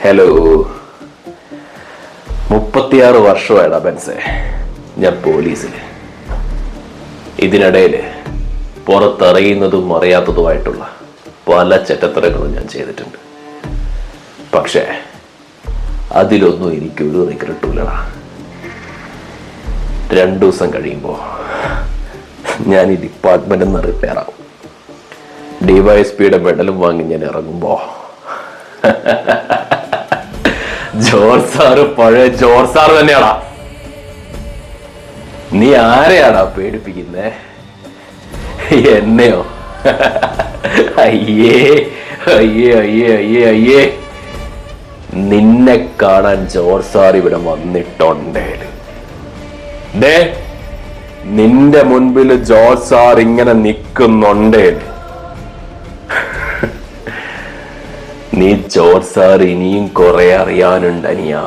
Hello, 36 വർഷമായിടാ ബെൻസേ ഞാൻ പോലീസിൽ. ഇതിനിടയിൽ പുറത്തറിയുന്നതും അറിയാത്തതുമായിട്ടുള്ള പല ചെറ്റത്തരങ്ങളും ഞാൻ ചെയ്തിട്ടുണ്ട്. പക്ഷേ അതിലൊന്നും എനിക്കൊരു റിഗ്രറ്റുമില്ലടാ. 2 ദിവസം കഴിയുമ്പോൾ ഞാൻ ഈ ഡിപ്പാർട്ട്മെന്റിൽ നിന്ന് റിപ്പയർ ആവും. DYSPയുടെ മെഡലും വാങ്ങി ഞാൻ ഇറങ്ങുമ്പോ ജോർജ് സാറ് പഴയ ജോർജ് സാറ് തന്നെയാടാ. നീ ആരെയാടാ പേടിപ്പിക്കുന്നേ? എന്നെയോ? അയ്യേ അയ്യേ അയ്യേ അയ്യേ അയ്യേ, നിന്നെ കാണാൻ ജോർജ് സാർ ഇവിടെ വന്നിട്ടുണ്ടേല്. നിന്റെ മുൻപിൽ ജോർജ് സാർ ഇങ്ങനെ നിൽക്കുന്നുണ്ടേല്, നീ ജോർജ് സാർ ഇനിയും കുറെ അറിയാനുണ്ടനിയാ.